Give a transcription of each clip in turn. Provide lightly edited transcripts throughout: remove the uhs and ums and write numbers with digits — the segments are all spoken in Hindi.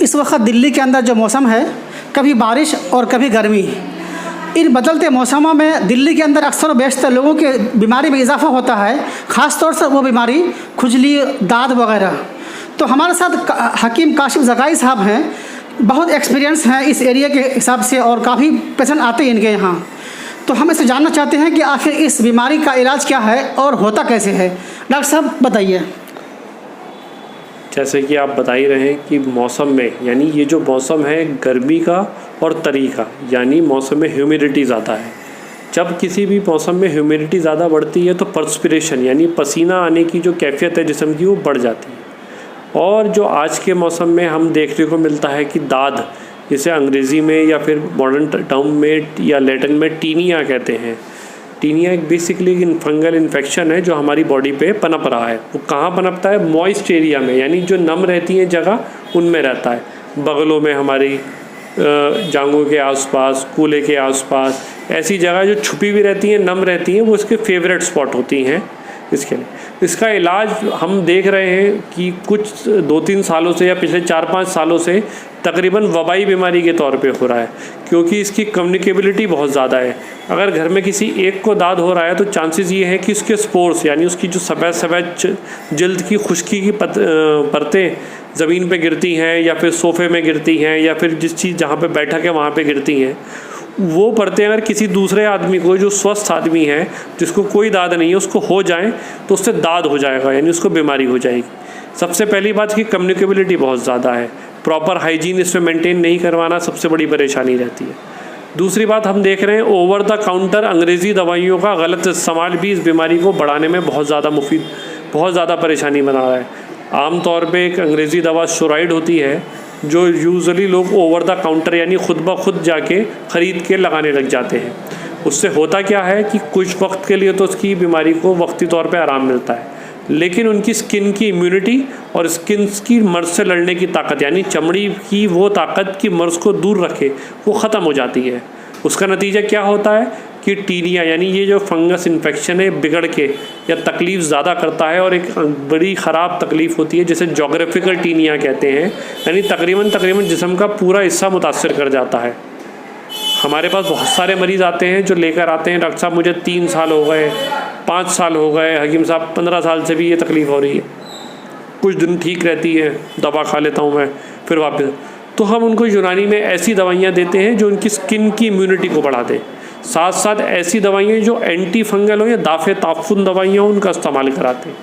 इस वक्त दिल्ली के अंदर जो मौसम है, कभी बारिश और कभी गर्मी, इन बदलते मौसमों में दिल्ली के अंदर अक्सर बेशतर लोगों के बीमारी में इजाफा होता है, ख़ास तौर से वो बीमारी खुजली, दाद वगैरह। तो हमारे साथ हकीम काशिफ ज़काई साहब हैं, बहुत एक्सपीरियंस हैं इस एरिया के हिसाब से और काफ़ी पेशेंट आते हैं इनके यहाँ। तो हम इससे जानना चाहते हैं कि आखिर इस बीमारी का इलाज क्या है और होता कैसे है। डॉक्टर साहब बताइए। जैसे कि आप बता ही रहे हैं कि मौसम में, यानी ये जो मौसम है गर्मी का और तरी का, यानी मौसम में ह्यूमिडिटी ज़्यादा है। जब किसी भी मौसम में ह्यूमिडिटी ज़्यादा बढ़ती है तो पर्सपिरेशन यानी पसीना आने की जो कैफियत है जिस्म की, वो बढ़ जाती है। और जो आज के मौसम में हम देखने को मिलता है कि दाद, जिसे अंग्रेज़ी में या फिर मॉडर्न टर्म में या लैटिन में टीनिया कहते हैं। टीनिया एक बेसिकली फंगल इन्फेक्शन है जो हमारी बॉडी पे पनप रहा है। वो कहाँ पनपता है? मॉइस्ट एरिया में, यानी जो नम रहती हैं जगह, उनमें रहता है। बगलों में, हमारी जांघों के आसपास, कूल्हे के आसपास, ऐसी जगह जो छुपी भी रहती हैं, नम रहती हैं, वो इसके फेवरेट स्पॉट होती हैं इसके लिए। इसका इलाज हम देख रहे हैं कि कुछ 2-3 सालों से या पिछले 4-5 सालों से तकरीबन वबाई बीमारी के तौर पे हो रहा है, क्योंकि इसकी कम्युनिकेबिलिटी बहुत ज़्यादा है। अगर घर में किसी एक को दाद हो रहा है तो चांसेस ये है कि उसके स्पोर्स, यानी उसकी जो सफ़ेद सफ़ेद जल्द की खुश्की की परतें ज़मीन पे गिरती हैं या फिर सोफ़े में गिरती हैं या फिर जिस चीज़ जहाँ पे बैठक है वहाँ पे गिरती हैं, वो परतें अगर किसी दूसरे आदमी को, जो स्वस्थ आदमी है, जिसको कोई दाद नहीं है, उसको हो जाए तो उससे दाद हो जाएगा, यानी उसको बीमारी हो जाएगी। सबसे पहली बात कि कम्युनिकेबिलिटी बहुत ज़्यादा है। प्रॉपर हाइजीन इसमें मेंटेन नहीं करवाना सबसे बड़ी परेशानी रहती है। दूसरी बात हम देख रहे हैं, ओवर द काउंटर अंग्रेज़ी दवाइयों का गलत इस्तेमाल भी इस बीमारी को बढ़ाने में बहुत ज़्यादा परेशानी बना रहा है। आम तौर पे एक अंग्रेज़ी दवा स्टेरॉइड होती है जो यूजुअली लोग ओवर द काउंटर यानी खुद ब खुद जाके ख़रीद के लगाने लग जाते हैं। उससे होता क्या है कि कुछ वक्त के लिए तो उसकी बीमारी को वक्ती तौर पे आराम मिलता है, लेकिन उनकी स्किन की इम्यूनिटी और स्किन की मर्ज़ से लड़ने की ताकत, यानी चमड़ी की वो ताकत कि मर्ज़ को दूर रखे, वो ख़त्म हो जाती है। उसका नतीजा क्या होता है कि टीनिया यानी ये जो फंगस इन्फेक्शन है बिगड़ के या तकलीफ़ ज़्यादा करता है और एक बड़ी ख़राब तकलीफ़ होती है जिसे जोग्राफिकल टीनिया कहते हैं, यानी तकरीबन जिस्म का पूरा हिस्सा मुतासर कर जाता है। हमारे पास बहुत सारे मरीज़ आते हैं जो लेकर आते हैं, डॉक्टर साहब मुझे 3 साल हो गए, 5 साल हो गए, हकीम साहब 15 साल से भी ये तकलीफ़ हो रही है, कुछ दिन ठीक रहती है, दवा खा लेता हूँ मैं, फिर वापस। तो हम उनको यूनानी में ऐसी दवाइयाँ देते हैं जो उनकी स्किन की इम्यूनिटी को बढ़ा दें। साथ साथ ऐसी दवाइयाँ जो एंटी फंगल हो या दाफ़े ताफ़ुन दवाइयाँ हो, उनका इस्तेमाल कराते हैं।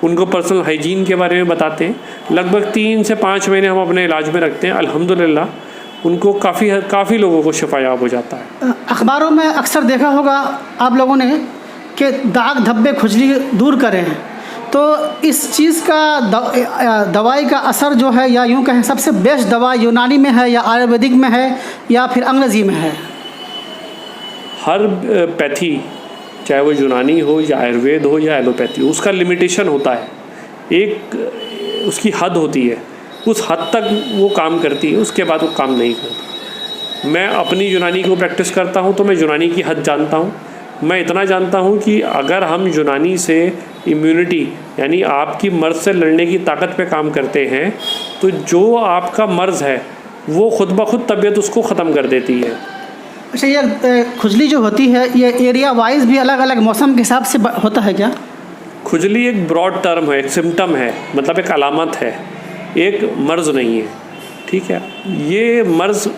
उनको पर्सनल हाइजीन के बारे में बताते हैं। लगभग 3 से 5 महीने हम अपने इलाज में रखते हैं। अल्हम्दुलिल्लाह उनको काफ़ी लोगों को शिफायाब हो जाता है। अखबारों में अक्सर देखा होगा आप लोगों ने कि दाग धब्बे खुजली दूर करें, तो इस चीज़ का दवाई का असर जो है, या यूँ कहें सबसे बेस्ट दवा यूनानी में है या आयुर्वेदिक में है या फिर अंग्रेज़ी में है? हर पैथी, चाहे वो यूनानी हो या आयुर्वेद हो या एलोपैथी हो, उसका लिमिटेशन होता है, एक उसकी हद होती है। उस हद तक वो काम करती है, उसके बाद वो काम नहीं करती। मैं अपनी यूनानी को प्रैक्टिस करता हूँ तो मैं यूनानी की हद जानता हूँ। मैं इतना जानता हूँ कि अगर हम यूनानी से इम्यूनिटी यानी आपकी मर्ज़ से लड़ने की ताकत पे काम करते हैं तो जो आपका मर्ज़ है वो खुद ब खुद तबीयत उसको ख़त्म कर देती है। अच्छा, ये खुजली जो होती है ये एरिया वाइज भी अलग अलग मौसम के हिसाब से होता है क्या? खुजली एक ब्रॉड टर्म है, एक सिम्टम है, मतलब एक अलामत है, एक मर्ज़ नहीं है। ठीक है, ये मर्ज़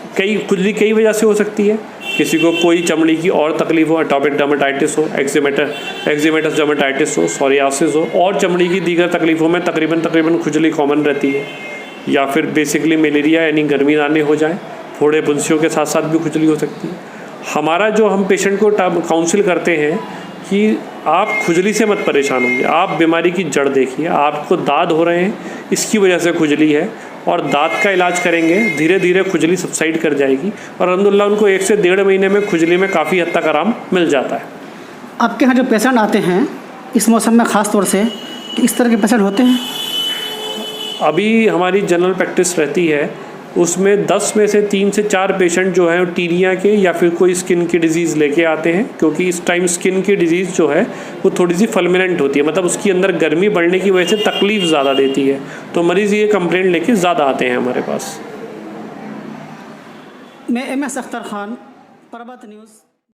खुजली कई वजह से हो सकती है। किसी को कोई चमड़ी की और तकलीफ़ हो, एटॉपिक डर्मेटाइटिस हो, एक्जिमेटस डर्मेटाइटिस हो, सोरियासिस हो, और चमड़ी की दीगर तकलीफ़ों में तकरीबन खुजली कॉमन रहती है। या फिर बेसिकली मलेरिया यानी गर्मी दाने हो जाए, फोड़े फुंसियों के साथ साथ भी खुजली हो सकती है। हमारा जो हम पेशेंट को काउंसिल करते हैं कि आप खुजली से मत परेशान होंगे, आप बीमारी की जड़ देखिए। आपको दाद हो रहे हैं, इसकी वजह से खुजली है, और दाद का इलाज करेंगे, धीरे धीरे खुजली सबसाइड कर जाएगी और अल्हम्दुलिल्लाह उनको 1 से 1.5 महीने में खुजली में काफ़ी हद तक आराम मिल जाता है। आपके यहाँ जो पेशेंट आते हैं इस मौसम में ख़ास तौर से, इस तरह के पेशेंट होते हैं? अभी हमारी जनरल प्रैक्टिस रहती है, उसमें 10 में से 3 से 4 पेशेंट जो हैं टीनिया के या फिर कोई स्किन की डिज़ीज़ लेके आते हैं, क्योंकि इस टाइम स्किन की डिज़ीज़ जो है वो थोड़ी सी फल्मिनेंट होती है, मतलब उसकी अंदर गर्मी बढ़ने की वजह से तकलीफ़ ज़्यादा देती है। तो मरीज़ ये कंप्लेंट लेके ज़्यादा आते हैं हमारे पास। मैं MS अख्तर ख़ान, पर्वत न्यूज़।